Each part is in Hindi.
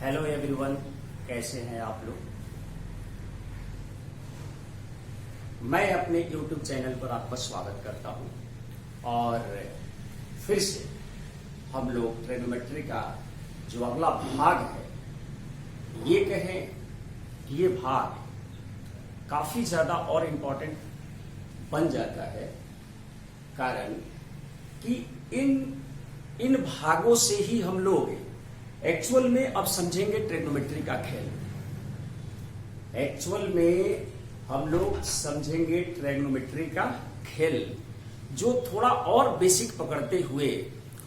हेलो एवरीवन, कैसे हैं आप लोग। मैं अपने YouTube चैनल पर आपका स्वागत करता हूं और फिर से हम लोग ट्रिग्नोमेट्री का जो अगला भाग है, ये कहें कि ये भाग काफी ज्यादा और इम्पोर्टेंट बन जाता है, कारण कि इन भागों से ही हम लोग एक्चुअल में अब समझेंगे ट्रिग्नोमेट्री का खेल। एक्चुअल में हम लोग समझेंगे ट्रिग्नोमेट्री का खेल, जो थोड़ा और बेसिक पकड़ते हुए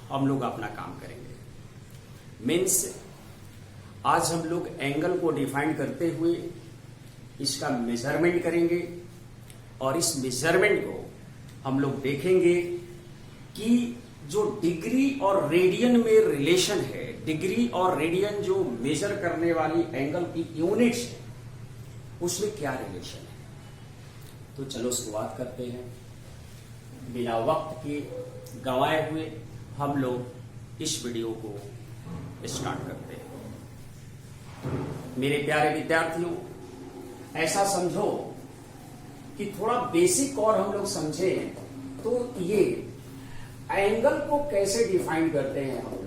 हम लोग अपना काम करेंगे। मीन्स आज हम लोग एंगल को डिफाइन करते हुए इसका मेजरमेंट करेंगे और इस मेजरमेंट को हम लोग देखेंगे कि जो डिग्री और रेडियन में रिलेशन है, डिग्री और रेडियन जो मेजर करने वाली एंगल की यूनिट्स है, उसमें क्या रिलेशन है। तो चलो शुरुआत करते हैं। बिना वक्त के गंवाए हुए हम लोग इस वीडियो को स्टार्ट करते हैं। मेरे प्यारे विद्यार्थियों, ऐसा समझो कि थोड़ा बेसिक और हम लोग समझें तो ये एंगल को कैसे डिफाइन करते हैं हम लोग।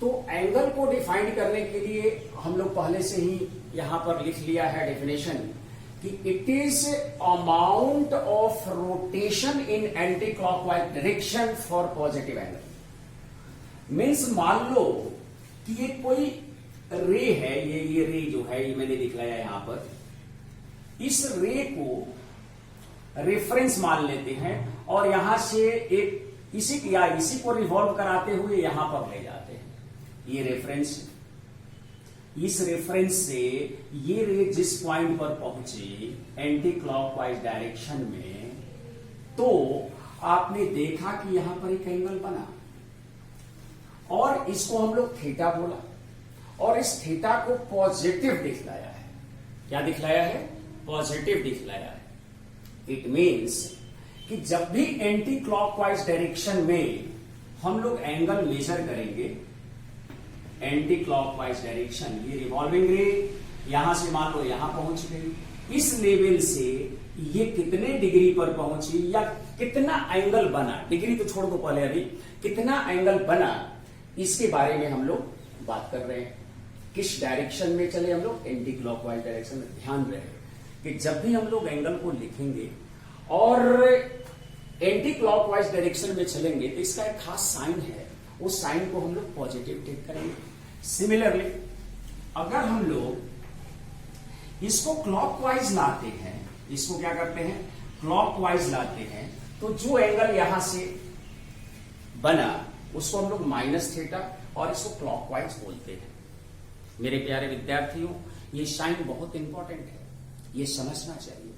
तो एंगल को डिफाइन करने के लिए हम लोग पहले से ही यहां पर लिख लिया है डेफिनेशन कि it is amount of rotation in anti clockwise direction for positive angle. Means मान लो कि ये कोई रे है, ये रे जो है, ये मैंने दिखलाया यहां पर। इस रे को रेफरेंस मान लेते हैं और यहां से एक इसी को रिवॉल्व कराते हुए यहां पर ले जाते हैं। ये रेफरेंस, इस रेफरेंस से ये रे जिस पॉइंट पर पहुंचे एंटी क्लॉकवाइज डायरेक्शन में, तो आपने देखा कि यहां पर एक एंगल बना और इसको हम लोग थीटा बोला और इस थीटा को पॉजिटिव दिखलाया है। क्या दिखलाया है? पॉजिटिव दिखलाया है। इट मीन्स कि जब भी एंटी क्लॉकवाइज डायरेक्शन में हम लोग एंगल मेजर करेंगे, एंटी क्लॉकवाइज डायरेक्शन, ये रिवॉल्विंग रे यहां से मान लो यहां पहुंच गई, इस लेवल से ये कितने डिग्री पर पहुंची या कितना एंगल बना, डिग्री तो छोड़ दो पहले, अभी कितना एंगल बना, इसके बारे में हम लोग बात कर रहे हैं। किस डायरेक्शन में चले हम लोग? एंटी क्लॉकवाइज डायरेक्शन में। ध्यान रहे कि जब भी हम लोग एंगल को लिखेंगे और एंटी क्लॉकवाइज डायरेक्शन में चलेंगे तो इसका एक खास साइन है, उस साइन को हम लोग पॉजिटिव टेक करेंगे। सिमिलरली अगर हम लोग इसको क्लॉकवाइज लाते हैं, इसको क्या करते हैं? क्लॉकवाइज लाते हैं, तो जो एंगल यहां से बना उसको हम लोग माइनस थीटा और इसको क्लॉकवाइज बोलते हैं। मेरे प्यारे विद्यार्थियों, ये साइन बहुत इंपॉर्टेंट है, ये समझना चाहिए।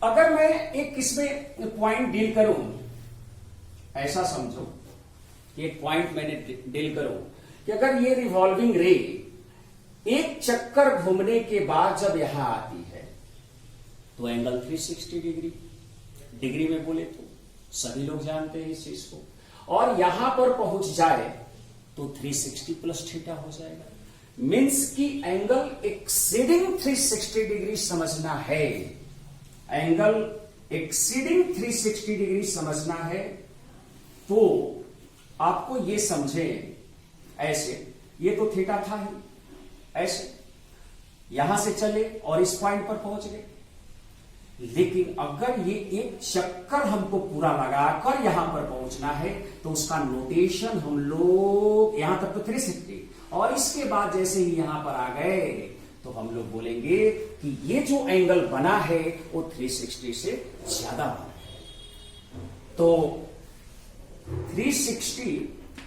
अगर मैं एक इसमें पॉइंट डील करूं, ऐसा समझो कि एक पॉइंट मैंने डील करूं कि अगर ये रिवॉल्विंग रे एक चक्कर घूमने के बाद जब यहां आती है तो एंगल 360 डिग्री में बोले तो सभी लोग जानते हैं इस चीज को, और यहां पर पहुंच जाए तो 360 प्लस थीटा हो जाएगा। मीन्स की एंगल एक्सीडिंग 360 डिग्री समझना है, एंगल एक्सीडिंग 360 डिग्री समझना है। तो आपको ये समझे ऐसे, ये तो थीटा था ही, ऐसे यहां से चले और इस पॉइंट पर पहुंच गए, लेकिन अगर ये एक चक्कर हमको पूरा लगाकर यहां पर पहुंचना है तो उसका नोटेशन हम लोग यहां तक तो 360, और इसके बाद जैसे ही यहां पर आ गए तो हम लोग बोलेंगे कि ये जो एंगल बना है वो 360 से ज्यादा बना है। तो 360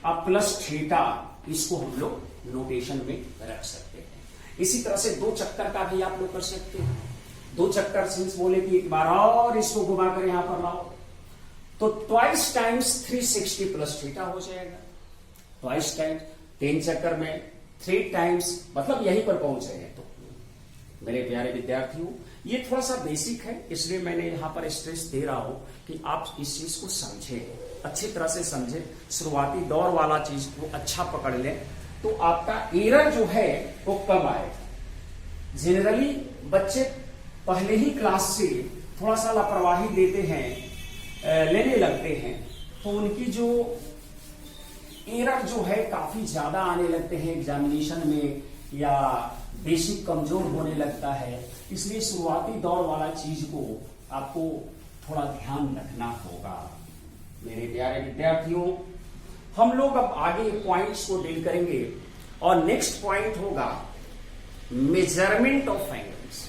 अब प्लस थीटा, इसको हम लोग नोटेशन में रख सकते हैं। इसी तरह से दो चक्कर का भी आप लोग कर सकते हैं। दो चक्कर सिंस बोले कि एक बार और इसको घुमाकर यहां पर लाओ तो ट्वाइस टाइम्स 360 प्लस थीटा हो जाएगा। ट्वाइस टाइम्स 3 चक्कर में 3 टाइम्स, मतलब यहीं पर पहुंच रहे हैं। तो मेरे प्यारे विद्यार्थियों, ये थोड़ा सा बेसिक है, इसलिए मैंने यहां पर स्ट्रेस दे रहा हूं कि आप इस चीज को समझें, अच्छी तरह से समझें, शुरुआती दौर वाला चीज को अच्छा पकड़ लें, तो आपका एरर जो है वो कम आएगा। जनरली बच्चे पहले ही क्लास से थोड़ा सा लापरवाही लेने लगते हैं, तो उनकी जो एरर जो है काफी ज्यादा आने लगते हैं एग्जामिनेशन में, या बेसिक कमजोर होने लगता है। इसलिए शुरुआती दौर वाला चीज को आपको थोड़ा ध्यान रखना होगा। मेरे प्यारे विद्यार्थियों, हम लोग अब आगे पॉइंट्स को डील करेंगे और नेक्स्ट पॉइंट होगा measurement of angles.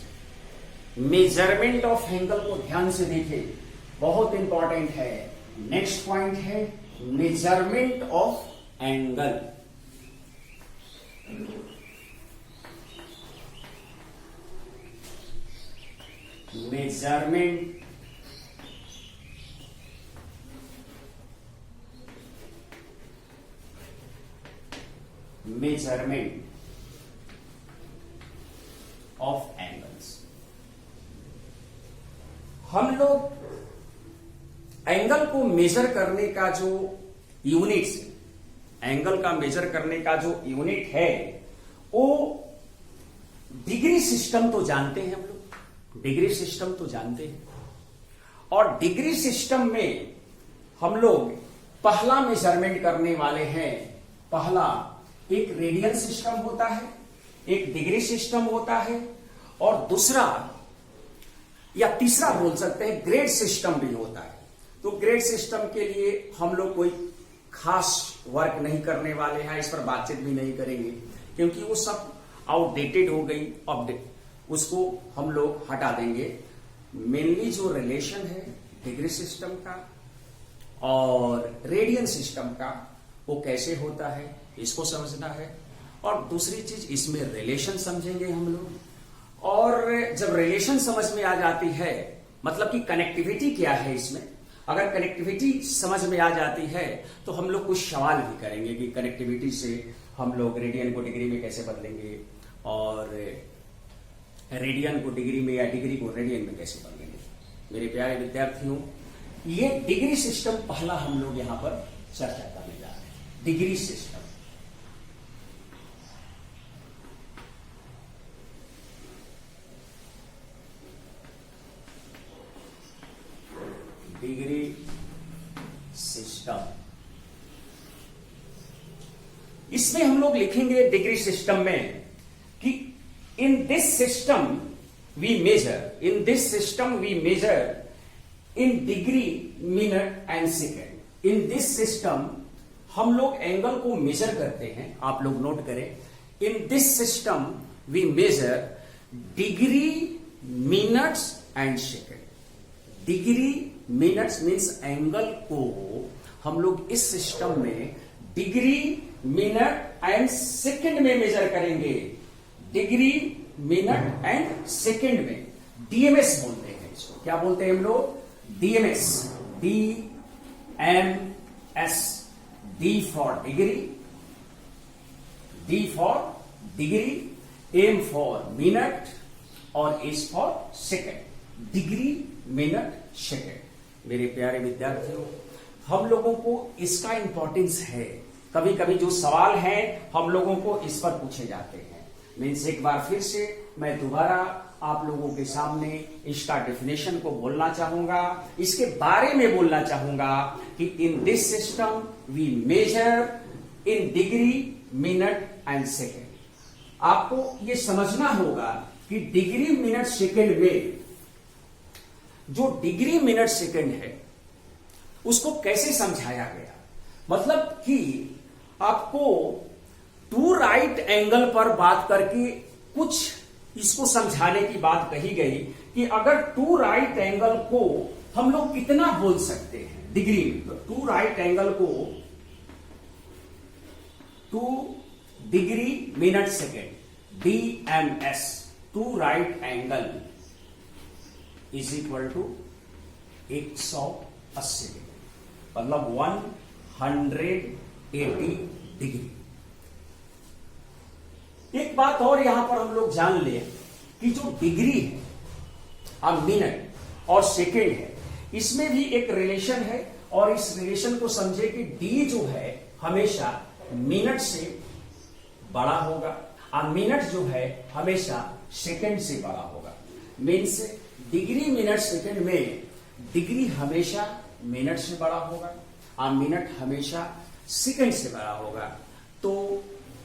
Measurement of angle को ध्यान से देखिए, बहुत इंपॉर्टेंट है। नेक्स्ट पॉइंट है measurement of angle. Measurement of angles. हम लोग एंगल को मेजर करने का जो यूनिट्स, एंगल का मेजर करने का जो यूनिट है वो डिग्री सिस्टम तो जानते हैं। हम लोग डिग्री सिस्टम तो जानते हैं, और डिग्री सिस्टम में हम लोग पहला मेजरमेंट करने वाले हैं। पहला एक रेडियन सिस्टम होता है, एक डिग्री सिस्टम होता है, और दूसरा या तीसरा बोल सकते हैं ग्रेड सिस्टम भी होता है। तो ग्रेड सिस्टम के लिए हम लोग कोई खास वर्क नहीं करने वाले हैं, इस पर बातचीत भी नहीं करेंगे, क्योंकि वो सब आउटडेटेड हो गई, अपडेट उसको हम लोग हटा देंगे। मेनली जो रिलेशन है डिग्री सिस्टम का और रेडियन सिस्टम का, वो कैसे होता है इसको समझना है। और दूसरी चीज, इसमें रिलेशन समझेंगे हम लोग, और जब रिलेशन समझ में आ जाती है, मतलब कि कनेक्टिविटी क्या है इसमें, अगर कनेक्टिविटी समझ में आ जाती है तो हम लोग कुछ सवाल भी करेंगे कि कनेक्टिविटी से हम लोग रेडियन को डिग्री में कैसे बदलेंगे, और रेडियन को डिग्री में या डिग्री को रेडियन में कैसे बदलेंगे। मेरे प्यारे विद्यार्थियों, ये डिग्री सिस्टम पहला हम लोग यहां पर चर्चा करने जा रहे हैं। Degree system, degree system. इसमें हम लोग लिखेंगे डिग्री सिस्टम में कि in this system we measure in degree, minute and second. In this system हम लोग एंगल को मेजर करते हैं। आप लोग नोट करें, in this system we measure degree, minutes and second. Degree, minutes means angle को हम लोग इस सिस्टम में डिग्री, मिनट एंड सेकेंड में मेजर करेंगे। डिग्री, मिनट एंड सेकेंड में, डीएमएस बोलते हैं इसको। क्या बोलते हैं हम लोग? DMS, DMS। D for degree, D for degree, M for minute और S for second. Degree, minute, second. मेरे प्यारे विद्यार्थियों, हम लोगों को इसका इंपॉर्टेंस है। कभी कभी जो सवाल है हम लोगों को इस पर पूछे जाते हैं। मीन्स एक बार फिर से मैं दोबारा आप लोगों के सामने इसका डेफिनेशन को बोलना चाहूंगा, इसके बारे में बोलना चाहूंगा कि in this system we measure in degree, minute and second. आपको ये समझना होगा कि डिग्री, मिनट, सेकेंड में जो डिग्री, मिनट, सेकेंड है उसको कैसे समझाया गया। मतलब कि आपको टू राइट एंगल पर बात करके कुछ इसको समझाने की बात कही गई कि अगर टू राइट एंगल को हम लोग कितना बोल सकते हैं डिग्री में। तो टू राइट एंगल को 2 degree, minute, second, DMS, two right angle is equal to 180 degree, मतलब 180 डिग्री। एक बात और यहां पर हम लोग जान लें कि जो डिग्री है और मिनट और सेकेंड है, इसमें भी एक रिलेशन है, और इस रिलेशन को समझे कि डी जो है हमेशा मिनट से बड़ा होगा, और मिनट जो है हमेशा सेकंड से बड़ा होगा। मीन्स डिग्री मिनट सेकंड में डिग्री हमेशा मिनट से बड़ा होगा और मिनट हमेशा सेकंड से बड़ा होगा। तो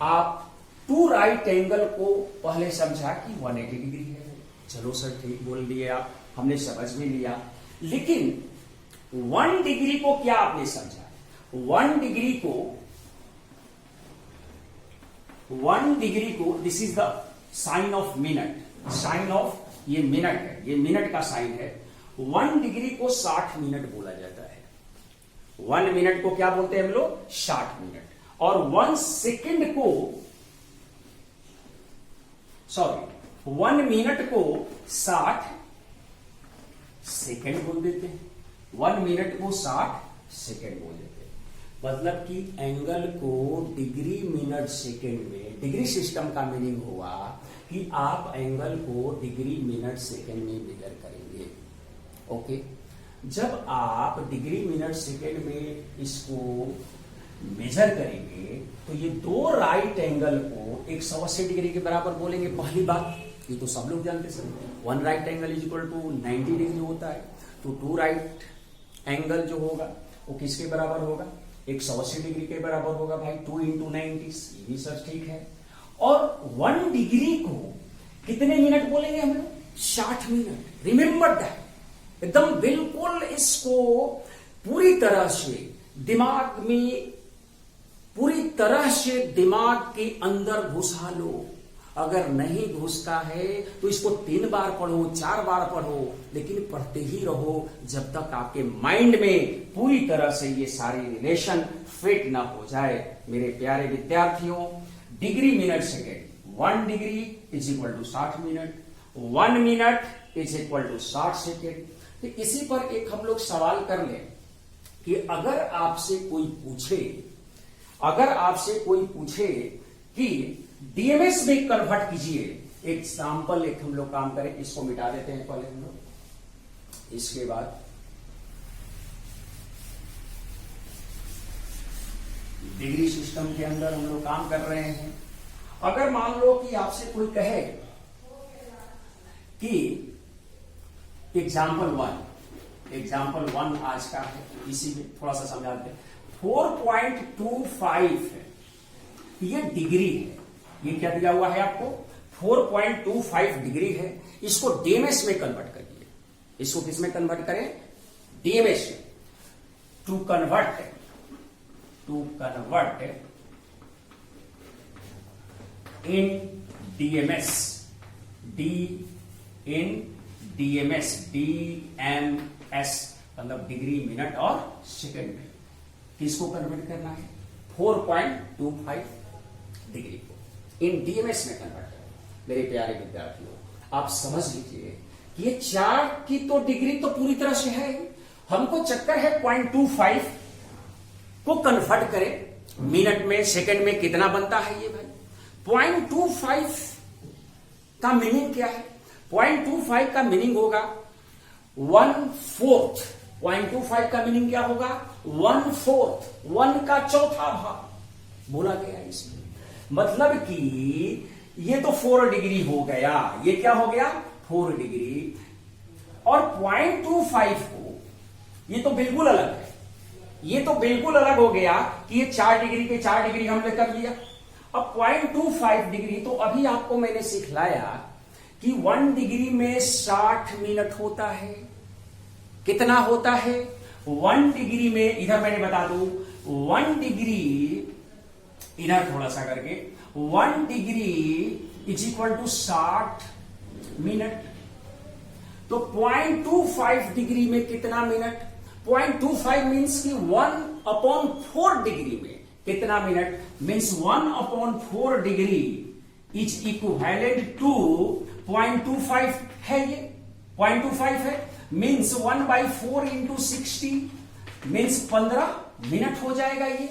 आप टू राइट एंगल को पहले समझा कि 180 डिग्री है, चलो सर ठीक बोल दिए आप, हमने समझ भी लिया। लेकिन 1 डिग्री को क्या आपने समझा? 1 डिग्री को this is the sign of minute, sign of, ये मिनट है, ये मिनट का साइन है। 1 डिग्री को 60 मिनट बोला जाता है। 1 मिनट को क्या बोलते हैं हम लोग? 60 मिनट। और 1 सेकंड को, सॉरी 1 मिनट को 60 सेकंड बोल देते हैं। 1 मिनट को 60 सेकंड बोल देते हैं। मतलब कि एंगल को डिग्री मिनट सेकंड में, डिग्री सिस्टम का मीनिंग हुआ कि आप एंगल को डिग्री मिनट सेकंड में मेजर करेंगे। ओके, जब आप डिग्री मिनट सेकंड में इसको मेजर करेंगे तो ये दो राइट एंगल को 180 डिग्री के बराबर बोलेंगे। पहली बात, ये तो सब लोग जानते हैं, 1 right angle is equal to 90 degree होता है। तो 2 राइट एंगल जो होगा वो किसके बराबर होगा? 180 डिग्री के बराबर होगा भाई। 2 × 90, ये भी सर ठीक है। और 1 डिग्री को कितने मिनट बोलेंगे हम लोग? 60 मिनट। रिमेंबर दैट, एकदम बिल्कुल इसको पूरी तरह से दिमाग में, पूरी तरह से दिमाग के अंदर घुसा लो। अगर नहीं घुसता है तो इसको 3 बार पढ़ो, 4 बार पढ़ो, लेकिन पढ़ते ही रहो जब तक आपके माइंड में पूरी तरह से ये सारी रिलेशन फिट ना हो जाए। मेरे प्यारे विद्यार्थियों, degree minute second, 1 degree is equal to 60 minute, 1 minute is equal to 60 second. तो इसी पर एक हम लोग सवाल कर लें कि अगर आपसे कोई पूछे कि डीएमएस में कन्वर्ट कीजिए, एग्जाम्पल एक हम लोग काम करें, इसको मिटा देते हैं पहले हम लोग, इसके बाद डिग्री सिस्टम के अंदर हम लोग काम कर रहे हैं। अगर मान लो कि आपसे कोई कहे कि एग्जाम्पल वन आज का है, इसी में थोड़ा सा समझाते हैं। 4.25 है, ये डिग्री है। ये क्या दिया हुआ है आपको? 4.25 डिग्री है। इसको डीएमएस में कन्वर्ट करिए। इसको किस में कन्वर्ट करें? डीएमएस में। To convert in DMS, DMS मतलब डिग्री मिनट और सेकंड में। किसको कन्वर्ट करना है? 4.25 डिग्री को इन डीएमएस में कन्वर्ट करना। मेरे प्यारे विद्यार्थियों, आप समझ लीजिए कि ये 4 की तो डिग्री तो पूरी तरह से है, हमको चक्कर है 0.25 को कन्वर्ट करें मिनट में, सेकंड में कितना बनता है ये भाई? 0.25 का मीनिंग क्या है? 0.25 का मीनिंग होगा 1/4। 0.25 का मीनिंग क्या होगा? 1/4, 1 का चौथा भाग बोला गया इसमें। मतलब कि ये तो 4 डिग्री हो गया, ये क्या हो गया? 4 डिग्री। और 0.25 को, ये तो बिल्कुल अलग है, ये तो बिल्कुल अलग हो गया कि ये 4 डिग्री पे 4 डिग्री हमने कर लिया। अब 0.25 डिग्री, तो अभी आपको मैंने सिखलाया कि 1 डिग्री में 60 मिनट होता है। कितना होता है? 1 डिग्री में, इधर मैंने बता दूं, 1 डिग्री, इधर थोड़ा सा करके, 1 degree is equal to 60 minute. तो 0.25 डिग्री में कितना मिनट? 0.25 मीन्स कि 1/4 डिग्री में कितना minute? Means 1/4 degree is equivalent to 0.25 है। ये 0.25 है, मीन्स 1/4 इंटू 60 मीन्स 15 मिनट हो जाएगा। ये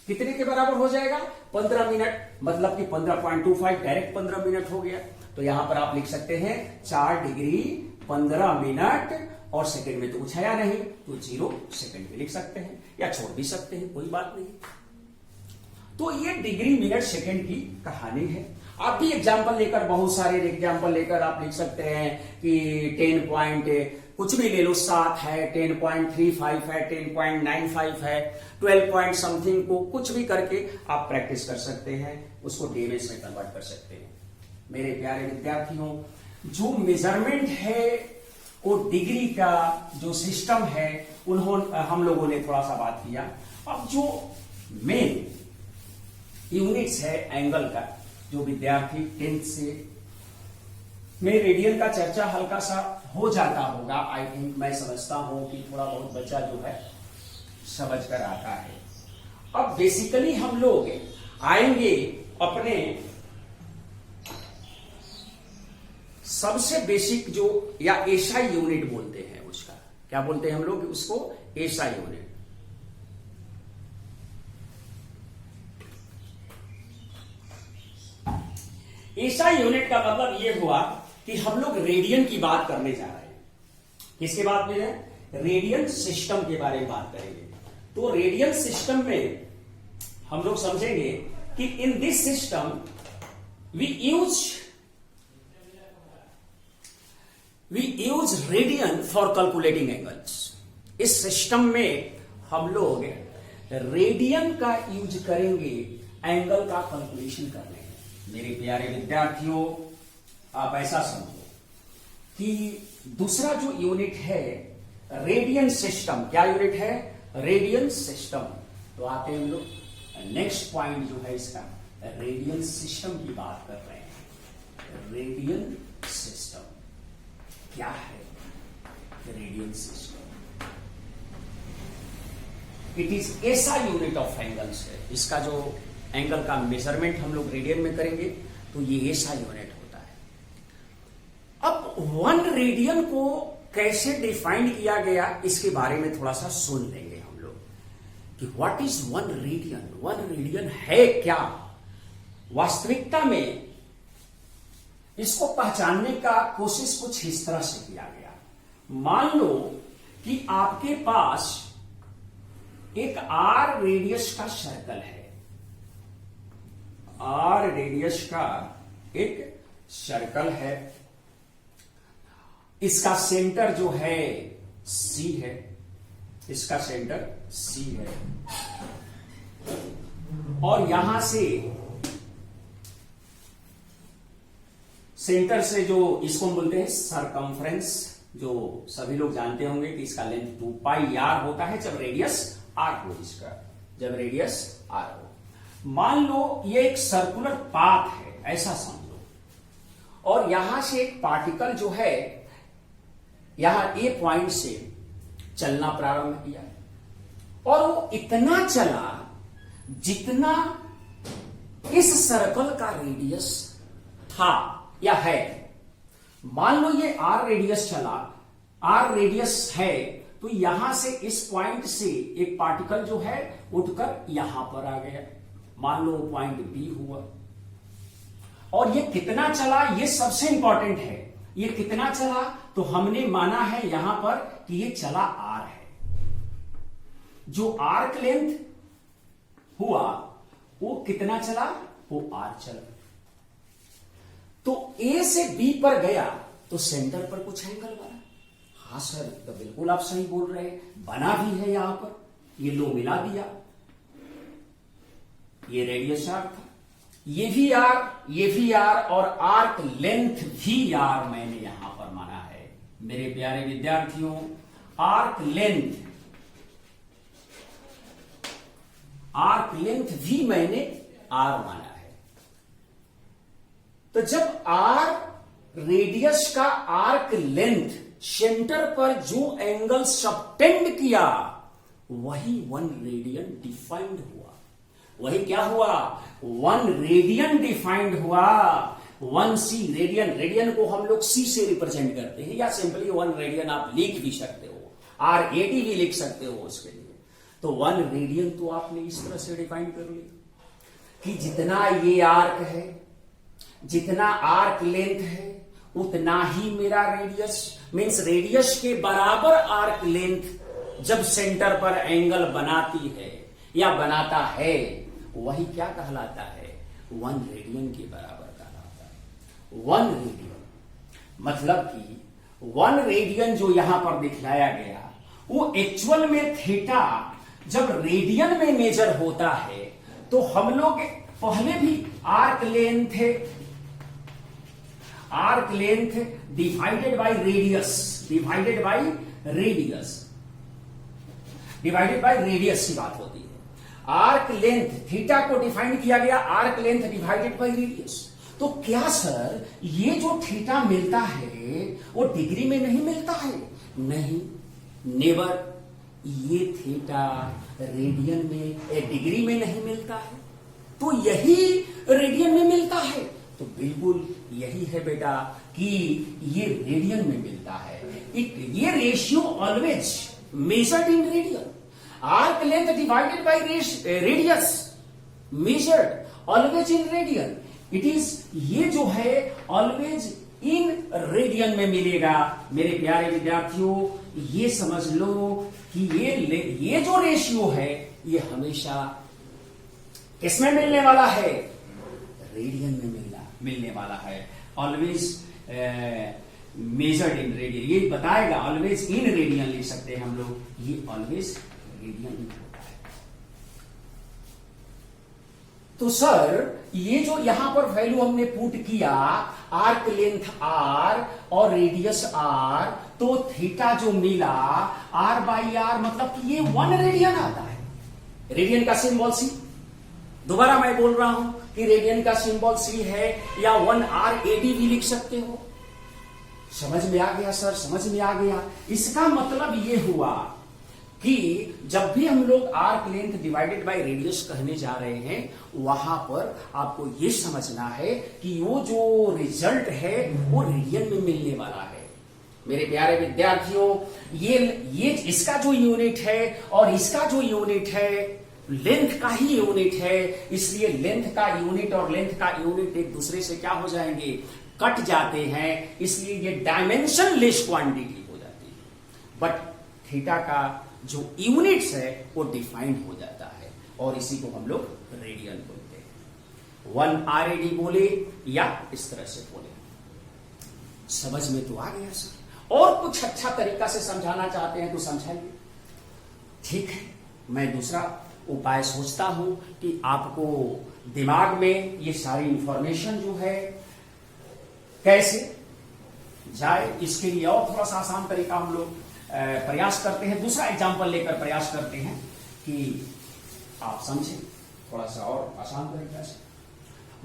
कितने के बराबर हो जाएगा? 15 मिनट। मतलब कि 15.25 डायरेक्ट 15 मिनट हो गया। तो यहां पर आप लिख सकते हैं 4 डिग्री 15 मिनट, और सेकंड में तो कुछ आया नहीं तो 0 सेकंड में लिख सकते हैं, या छोड़ भी सकते हैं, कोई बात नहीं। तो ये डिग्री मिनट सेकंड की कहानी है। आप भी एग्जाम्पल लेकर, बहुत सारे एग्जाम्पल लेकर आप लिख सकते हैं कि 10 पॉइंट कुछ भी ले लो, 7 है, 10.35 है, 10.95 है, 12 पॉइंट समथिंग को कुछ भी करके आप प्रैक्टिस कर सकते हैं, उसको डेवेज में कन्वर्ट कर सकते हैं। मेरे प्यारे विद्यार्थियों, जो मेजरमेंट है वो डिग्री का जो सिस्टम है हम लोगों ने थोड़ा सा बात किया। अब जो मेन यूनिट्स है एंगल का, जो विद्यार्थी 10th से में रेडियन का चर्चा हल्का सा हो जाता होगा, आई थिंक, मैं समझता हूं कि थोड़ा बहुत बच्चा जो है समझ कर आता है। अब बेसिकली हम लोग आएंगे अपने सबसे बेसिक जो, या एसआई यूनिट बोलते हैं उसका, क्या बोलते हैं हम लोग उसको, एसआई यूनिट। एसआई यूनिट का मतलब यह हुआ कि हम लोग रेडियन की बात करने जा रहे हैं। किसके बात में है? रेडियन सिस्टम के बारे में बात करेंगे। तो रेडियन सिस्टम में हम लोग समझेंगे कि in this system we use radian for calculating angles. इस सिस्टम में हम लोग रेडियन का यूज करेंगे एंगल का कैलकुलेशन करने। मेरे प्यारे विद्यार्थियों, आप ऐसा समझो कि दूसरा जो यूनिट है रेडियन सिस्टम, क्या यूनिट है? Radian system. तो आते हैं हम लोग नेक्स्ट पॉइंट जो है इसका, रेडियन सिस्टम की बात कर रहे हैं। रेडियन सिस्टम क्या है? रेडियन सिस्टम इट इज ऐसा यूनिट ऑफ एंगल्स है। इसका जो एंगल का मेजरमेंट हम लोग रेडियन में करेंगे तो ये ऐसा यूनिट होता है। अब 1 रेडियन को कैसे डिफाइन किया गया, इसके बारे में थोड़ा सा सुन लेंगे हम लोग कि व्हाट इज 1 रेडियन। 1 रेडियन है क्या? वास्तविकता में इसको पहचानने का कोशिश कुछ इस तरह से किया गया। मान लो कि आपके पास एक आर रेडियस का सर्कल है, आर रेडियस का एक सर्कल है, इसका सेंटर जो है सी है, इसका सेंटर सी है, और यहां से सेंटर से जो इसको हम बोलते हैं सरकमफ्रेंस, जो सभी लोग जानते होंगे कि इसका लेंथ 2 पाई आर होता है जब रेडियस आर हो, इसका जब रेडियस आर हो। मान लो ये एक सर्कुलर पाथ है, ऐसा समझो, और यहां से एक पार्टिकल जो है यहां ए पॉइंट से चलना प्रारंभ किया, और वो इतना चला जितना इस सर्कल का रेडियस था या है। मान लो ये आर रेडियस चला, आर रेडियस है, तो यहां से इस पॉइंट से एक पार्टिकल जो है उठकर यहां पर आ गया, मान लो पॉइंट बी हुआ। और ये कितना चला, ये सबसे इंपॉर्टेंट है। ये कितना चला, तो हमने माना है यहां पर कि ये चला आर है। जो आर्क लेंथ हुआ वो कितना चला, वो आर चला। तो ए से बी पर गया तो सेंटर पर कुछ एंगल बना। हाँ सर, तो बिल्कुल आप सही बोल रहे हैं, बना भी है यहां पर, ये लो मिला दिया, ये रेडियस आर था, ये भी आर और आर्क लेंथ भी आर मैंने यहां पर माना है। मेरे प्यारे विद्यार्थियों, आर्क लेंथ भी मैंने आर माना है। तो जब आर रेडियस का आर्क लेंथ सेंटर पर जो एंगल सबटेंड किया वही 1 रेडियन डिफाइंड हुआ। वही क्या हुआ, 1 रेडियन डिफाइंड हुआ। 1c रेडियन, रेडियन को हम लोग c से रिप्रेजेंट करते हैं, या सिंपली 1 रेडियन आप लिख भी सकते हो, RAD भी लिख सकते हो उसके लिए। तो 1 रेडियन तो आपने इस तरह से डिफाइन कर लिया कि जितना ये आर्क है, जितना आर्क लेंथ है, उतना ही मेरा रेडियस, मीन्स रेडियस के बराबर आर्क लेंथ जब सेंटर पर एंगल बनाती है या बनाता है, वही क्या कहलाता है, 1 रेडियन के बराबर कहलाता है। 1 रेडियन मतलब कि 1 रेडियन जो यहां पर दिखलाया गया, वो एक्चुअल में थीटा जब रेडियन में मेजर होता है तो हम लोग पहले भी arc length divided by radius की बात होती है। आर्क लेंथ थीटा को डिफाइन किया गया arc length divided by radius. तो क्या सर ये जो थीटा मिलता है वो डिग्री में नहीं मिलता है? नहीं, नेवर। ये थीटा रेडियन में डिग्री में नहीं मिलता है, तो यही रेडियन में मिलता है। तो बिल्कुल यही है बेटा कि ये रेडियन में मिलता है। ये ratio always measured in radian. Arc length divided by radius measured always in radian. It is ये जो है ऑलवेज इन रेडियन में मिलेगा। मेरे प्यारे विद्यार्थियों, ये समझ लो कि ये जो रेशियो है ये हमेशा किसमें मिलने वाला है? रेडियन में मिलने वाला है। ऑलवेज मेजर्ड इन रेडियन, ये बताएगा। ऑलवेज इन रेडियन लिख सकते हैं हम लोग, ये ऑलवेज रेडियन में होता है। तो सर ये जो यहां पर वैल्यू हमने पुट किया, आर्क लेंथ आर और रेडियस आर, तो थीटा जो मिला आर बाई आर, मतलब कि ये 1 रेडियन आता है। रेडियन का सिंबल सी, दोबारा मैं बोल रहा हूं कि रेडियन का सिंबल सी है, या 1 RAD भी लिख सकते हो। समझ में आ गया सर? समझ में आ गया। इसका मतलब ये हुआ कि जब भी हम लोग arc length divided by radius कहने जा रहे हैं, वहां पर आपको ये समझना है कि वो जो रिजल्ट है वो रेडियन में मिलने वाला है। मेरे प्यारे विद्यार्थियों, ये इसका जो यूनिट है और इसका जो यूनिट है लेंथ का ही यूनिट है, इसलिए लेंथ का यूनिट और लेंथ का यूनिट एक दूसरे से क्या हो जाएंगे? कट जाते हैं, इसलिए ये डायमेंशन लेस क्वांटिटी हो जाती है। बट थीटा का जो यूनिट्स है वो डिफाइंड हो जाता है, और इसी को हम लोग रेडियन बोलते हैं। 1 RAD बोले या इस तरह से बोले। समझ में तो आ गया सर? और कुछ अच्छा तरीका से समझाना चाहते हैं तो समझाइए। ठीक है, मैं दूसरा उपाय सोचता हूं कि आपको दिमाग में ये सारी इंफॉर्मेशन जो है कैसे जाए, इसके लिए और थोड़ा सा आसान तरीका हम लोग प्रयास करते हैं। दूसरा एग्जांपल लेकर प्रयास करते हैं कि आप समझें थोड़ा सा और आसान तरीका से।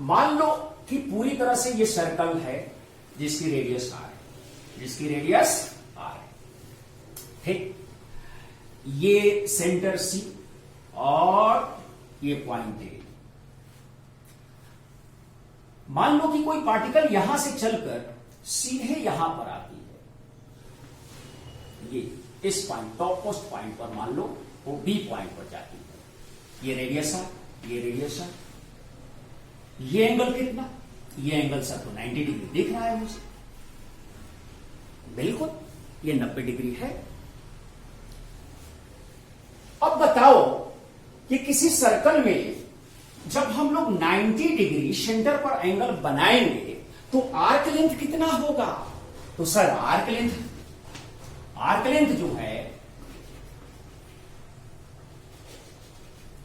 मान लो कि पूरी तरह से ये सर्कल है जिसकी रेडियस R है, ठीक। ये सेंटर C और ये पॉइंट A। मान लो कि कोई पार्टिकल यहां से चलकर सीधे यहां पर आती है, ये इस पॉइंट टॉप मोस्ट पॉइंट पर मान लो वो B पॉइंट पर जाती है। ये रेडियस है, ये रेडियस है। ये एंगल कितना? ये एंगल सर तो 90 डिग्री दिख रहा है मुझे, बिल्कुल ये 90 डिग्री है। अब बताओ कि किसी सर्कल में जब हम लोग 90 डिग्री सेंटर पर एंगल बनाएंगे तो आर्क लेंथ कितना होगा? तो सर आर्क लेंथ जो है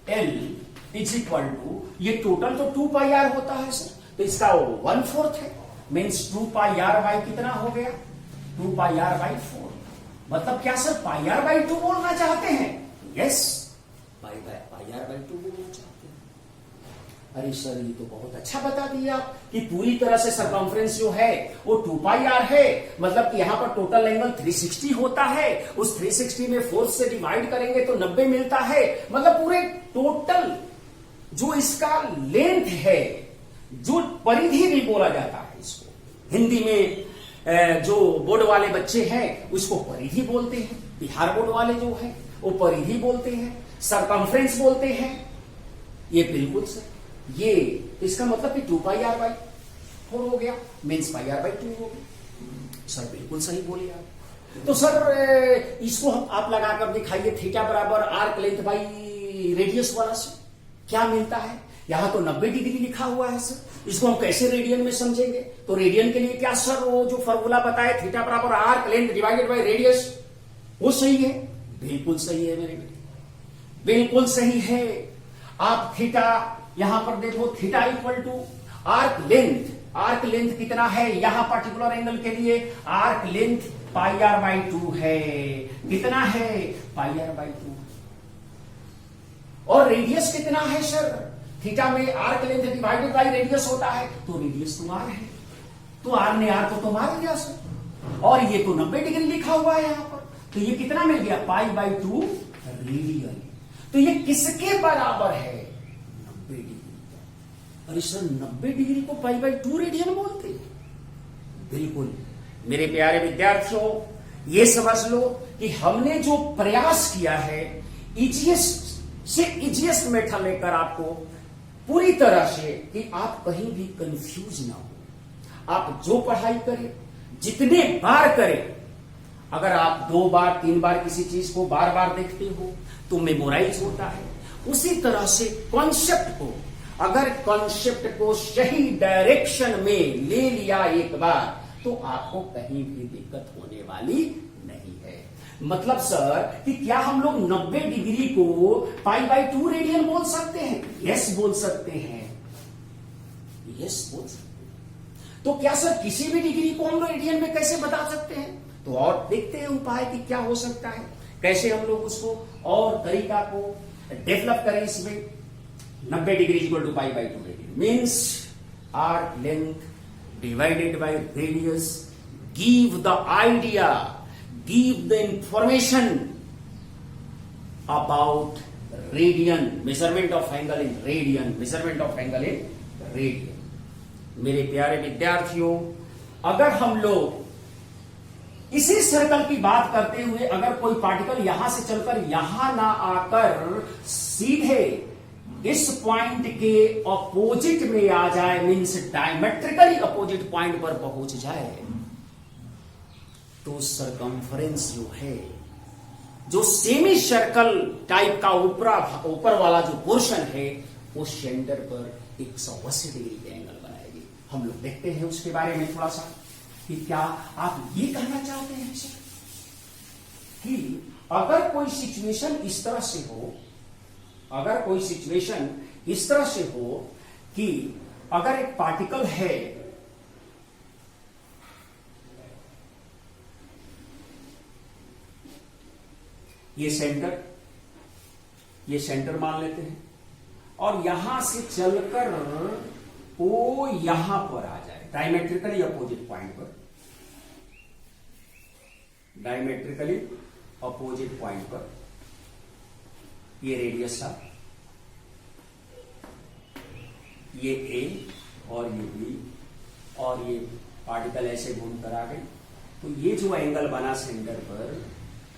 L इज इक्वल टू, ये टोटल तो 2 पाई आर होता है सर, तो इसका 1/4 है, मीन्स 2 पाई आर बाई कितना हो गया? 2 पाई आर बाई 4। मतलब क्या सर पाई आर बाई 2 बोलना चाहते हैं? यस, पाई आर बाई 2 बोलना चाहते हैं। अरे सर ये तो बहुत अच्छा बता दिया कि पूरी तरह से सरकमफ्रेंस जो है वो 2 पाई आर है, मतलब कि यहां पर टोटल एंगल 360 होता है। उस 360 में 4 से डिवाइड करेंगे तो 90 मिलता है। मतलब पूरे टोटल जो इसका लेंथ है, जो परिधि भी बोला जाता है इसको, हिंदी में जो बोर्ड वाले बच्चे हैं उसको परिधि बोलते हैं, बिहार बोर्ड वाले जो है वो परिधि बोलते हैं, सरकमफ्रेंस बोलते हैं। ये बिल्कुल सर, ये इसका मतलब कि 2 पाई आर बाई 4 हो गया, मीन्स पाई आर बाई 2 हो गया। सर बिल्कुल सही बोले आप। तो सर इसको हम आप लगाकर दिखाइए, थीटा बराबर आर्क लेंथ बाई रेडियस वाला से। क्या मिलता है? यहां तो 90 डिग्री लिखा हुआ है सर, इसको हम कैसे रेडियन में समझेंगे? तो रेडियन के लिए क्या सर, वो जो फॉर्मूला बताया थीटा बराबर arc length divided by radius, वो सही है? बिल्कुल सही है मेरे बेटे, बिल्कुल सही है। आप थीटा यहां पर देखो, theta equal to arc length, arc length कितना है यहां पर्टिकुलर एंगल के लिए? Arc length pi r by 2 है। कितना है? Pi r by 2। और रेडियस कितना है सर? थीटा में arc length divided by radius होता है, तो रेडियस तो आर है, तो आर ने आर को तो मार दिया सर। और ये तो 90 डिग्री लिखा हुआ है यहां पर, तो ये कितना मिल गया? पाई बाई 2 रेडियन। तो ये किसके बराबर है? 90 डिग्री। अरे सर 90 डिग्री को पाई बाई 2 रेडियन बोलते हैं? बिल्कुल मेरे प्यारे विद्यार्थियों, ये समझ लो कि हमने जो प्रयास किया है इजिएस्ट से इजिएस्ट मेथड लेकर आपको पूरी तरह से, कि आप कहीं भी कंफ्यूज ना हो। आप जो पढ़ाई करें, जितने बार करें, अगर आप 2 बार 3 बार किसी चीज को बार बार देखते हो तो मेमोराइज होता है। उसी तरह से कॉन्सेप्ट को, अगर कॉन्सेप्ट को सही डायरेक्शन में ले लिया एक बार, तो आपको कहीं भी दिक्कत होने वाली नहीं है। मतलब सर कि क्या हम लोग 90 डिग्री को पाई बाई 2 रेडियन बोल सकते हैं? यस बोल सकते हैं, यस बोल सकते हैं। तो क्या सर किसी भी डिग्री को हम लोग रेडियन में कैसे बता सकते हैं? तो और देखते हैं उपाय कि क्या हो सकता है, कैसे हम लोग उसको और तरीका को डेवलप करें इसमें। 90 degree equal to pi by 2 radian means arc length divided by radius, give the idea, give the information about radian, measurement of angle in radian, measurement of angle in radian। मेरे प्यारे विद्यार्थियों, अगर हम लोग इसी सर्कल की बात करते हुए अगर कोई पार्टिकल यहां से चलकर यहां ना आकर सीधे इस पॉइंट के अपोजिट में आ जाए, मीन्स डायमेट्रिकली अपोजिट पॉइंट पर पहुंच जाए, तो सरकमफ्रेंस जो है, जो सेमी सर्कल टाइप का ऊपर वाला जो पोर्शन है, वो सेंटर पर 180 डिग्री के एंगल बनाएगी। हम लोग देखते हैं उसके बारे में थोड़ा सा, कि क्या आप ये कहना चाहते हैं सर कि अगर कोई सिचुएशन इस तरह से हो, अगर कोई सिचुएशन इस तरह से हो कि अगर एक पार्टिकल है, ये सेंटर मान लेते हैं, और यहां से चलकर वो यहां पर आ जाए डायमेट्रिकली अपोजिट पॉइंट पर, डायमेट्रिकली अपोजिट पॉइंट पर, ये रेडियस था, ये ए और ये बी, और ये पार्टिकल ऐसे घूम कर आ गई, तो ये जो एंगल बना सेंटर पर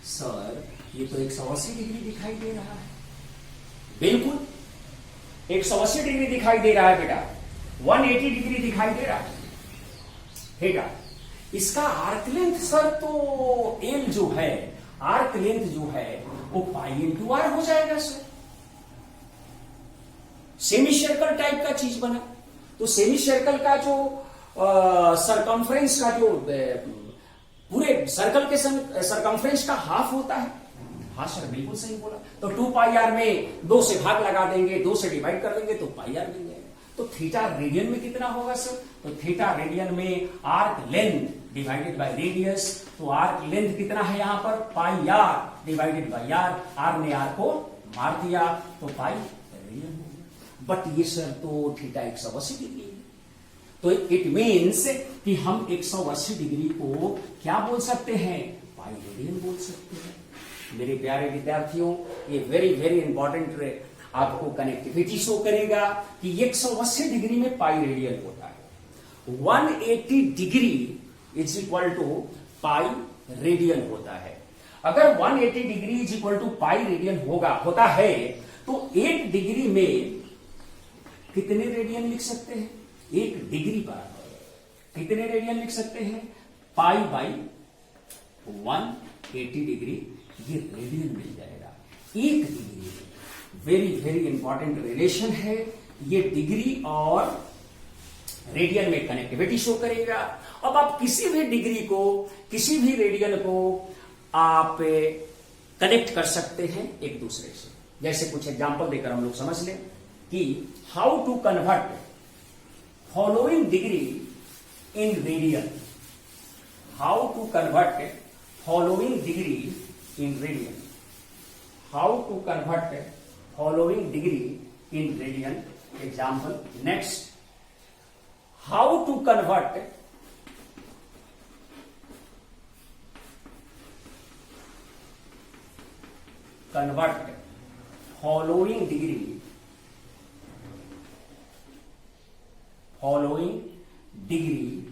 सर, ये तो 180 डिग्री दिखाई दे रहा है। बिल्कुल 180 डिग्री दिखाई दे रहा है बेटा, 180 डिग्री दिखाई दे रहा है। ठीक है, इसका आर्क लेंथ सर तो एल जो है, आर्क लेंथ जो है वो पाई इंटू आर हो जाएगा सर। सेमी सर्कल टाइप का चीज बना, तो सेमी सर्कल का जो सरकमफ्रेंस का जो पूरे सर्कल के सरकमफ्रेंस का हाफ होता है। हाँ सर बिल्कुल सही बोला। तो 2 पाई आर में 2 से भाग लगा देंगे, 2 से डिवाइड कर देंगे तो पाई आर मिल जाएगा। तो थीटा रेडियन में कितना होगा सर? तो थीटा रेडियन में arc length divided by radius, तो आर्क लेंथ कितना है यहां पर? Pi r divided by r, r ने आर को मार दिया तो पाई रेडियन हो गया। बट ये सर तो थीटा 180 डिग्री है, तो इट मीन्स कि हम 180 डिग्री को क्या बोल सकते हैं? पाई रेडियन बोल सकते हैं। मेरे प्यारे विद्यार्थियों, ये वेरी वेरी इंपॉर्टेंट आपको कनेक्टिविटी शो करेगा कि 180 डिग्री में पाई रेडियन होता है। 180 degree is equal to pi radian होता है। अगर 180 degree is equal to pi radian होता है तो 1 डिग्री में कितने रेडियन लिख सकते हैं? 1 डिग्री पर कितने रेडियन लिख सकते हैं? पाई बाई 180 डिग्री, ये रेडियन मिल जाएगा 1 डिग्री में। वेरी वेरी इंपॉर्टेंट रिलेशन है। ये डिग्री और रेडियन में कनेक्टिविटी शो करेगा। अब आप किसी भी डिग्री को, किसी भी रेडियन को आप कनेक्ट कर सकते हैं एक दूसरे से। जैसे कुछ एग्जांपल देकर हम लोग समझ लें कि how to convert following degree in radian. How to convert following degree in radian. How to convert following degree in radian. Example next, how to convert following degree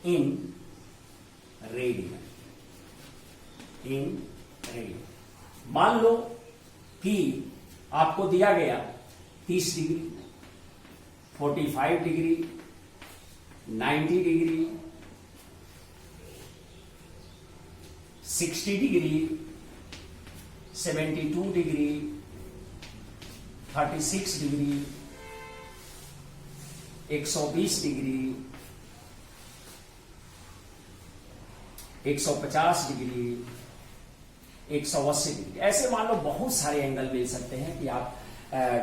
in radian। मान लो कि आपको दिया गया 30 degree, 45 degree, 90 degree, 60 degree, 72 degree, 36 degree, 120 degree, 150 degree, 180 degree, ऐसे मान लो बहुत सारे एंगल मिल सकते हैं कि आप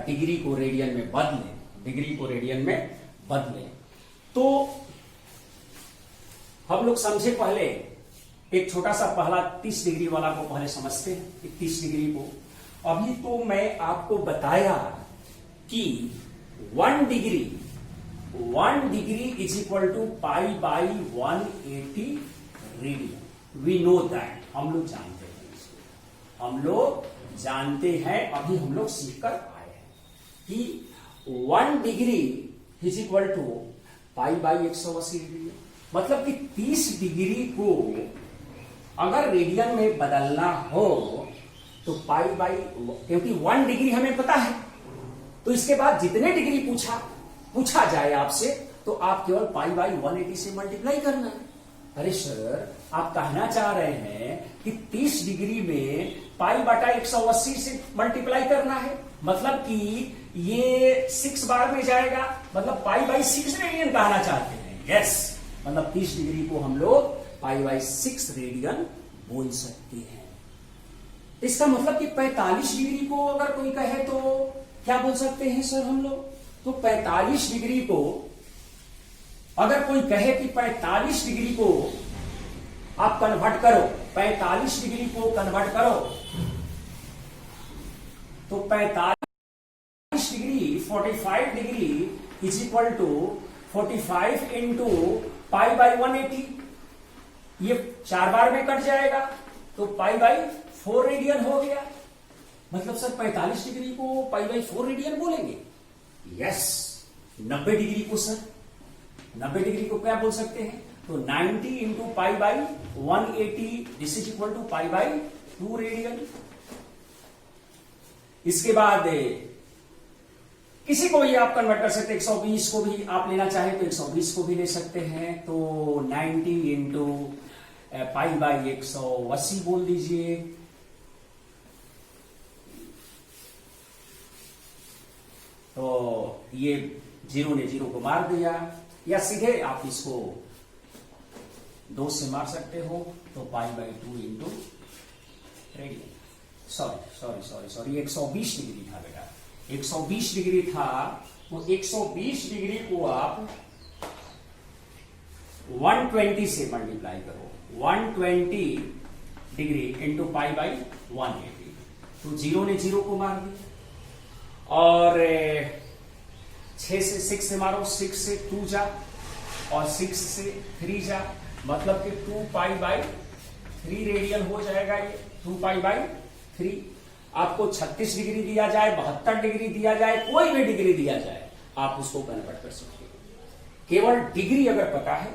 डिग्री को रेडियन में बदलें, डिग्री को रेडियन में बदलें। तो हम लोग समझे, पहले एक छोटा सा पहला 30 डिग्री वाला को पहले समझते हैं। 30 डिग्री को अभी तो मैं आपको बताया कि 1 degree is equal to pi by 180 radian. We know that, हम लोग जानते हैं इसको, हम लोग जानते हैं, अभी हम लोग सीखकर आए हैं कि 1 degree is equal to pi by 180 radian. मतलब कि 30 डिग्री को अगर रेडियन में बदलना हो तो पाई बाई, क्योंकि 1 डिग्री हमें पता है, तो इसके बाद जितने डिग्री पूछा जाए आपसे तो आप केवल पाई बाई 180 से मल्टीप्लाई करना है। अरे सर, आप कहना चाह रहे हैं कि 30 डिग्री में पाई बटा 180 से मल्टीप्लाई करना है, मतलब कि ये 6 बार में जाएगा, मतलब पाई बाई 6 रेडियन कहना चाहते हैं। यस, मतलब 30 डिग्री को हम लोग पाई बाई 6 रेडियन बोल सकते हैं। इसका मतलब कि 45 डिग्री को अगर कोई कहे तो क्या बोल सकते हैं सर हम लोग? तो 45 डिग्री को अगर कोई कहे कि 45 डिग्री को आप कन्वर्ट करो, 45 डिग्री को कन्वर्ट करो, तो 45 degree 45 degree is equal to 45 into pi by 180। ये 4 बार में कट जाएगा तो पाई बाई 4 रेडियन हो गया। मतलब सर 45 डिग्री को पाई बाई 4 रेडियन बोलेंगे? यस। 90 डिग्री को सर, 90 डिग्री को क्या बोल सकते हैं? तो 90 into pi by 180 this is equal to pi by 2 radian. इसके बाद किसी को भी आप कन्वर्ट कर सकते हैं, 120 को भी आप लेना चाहे तो 120 को भी ले सकते हैं। तो 90 इंटू पाई बाई 180 बोल दीजिए। तो ये 0 ने 0 को मार दिया, या सीधे आप इसको 2 से मार सकते हो, तो पाई by 2 into radian. Sorry 120 degree था बेटा, 120 डिग्री था, तो 120 डिग्री को आप 120 से मल्टीप्लाई करो, 120 डिग्री इंटू पाई बाई 180, तो 0 ने 0 को मार दिया। और 6 से 6 से मारो, 6 से 2 जा और 6 से 3 जा, मतलब कि 2 पाई बाई 3 रेडियन हो जाएगा। ये 2 पाई बाई 3। आपको 36 डिग्री दिया जाए, 72 डिग्री दिया जाए, कोई भी डिग्री दिया जाए, आप उसको कन्वर्ट कर सकते हो। केवल डिग्री अगर पता है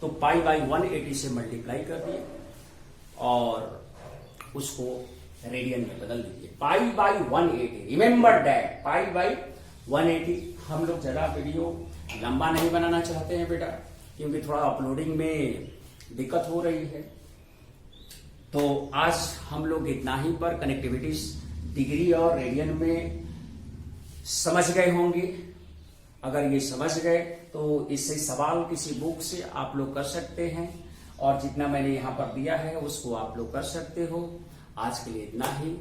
तो पाई बाई 180 से मल्टीप्लाई कर दिए और उसको रेडियन में बदल दीजिए। पाई by 180, remember that, pi by 180। हम लोग ज्यादा वीडियो लंबा नहीं बनाना चाहते हैं बेटा, क्योंकि थोड़ा अपलोडिंग में दिक्कत हो रही है। तो आज हम लोग इतना ही पर कनेक्टिविटी डिग्री और रेडियन में समझ गए होंगे। अगर ये समझ गए तो इससे सवाल किसी बुक से आप लोग कर सकते हैं, और जितना मैंने यहाँ पर दिया है उसको आप लोग कर सकते हो। आज के लिए इतना ही।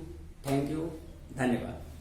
थैंक यू, धन्यवाद।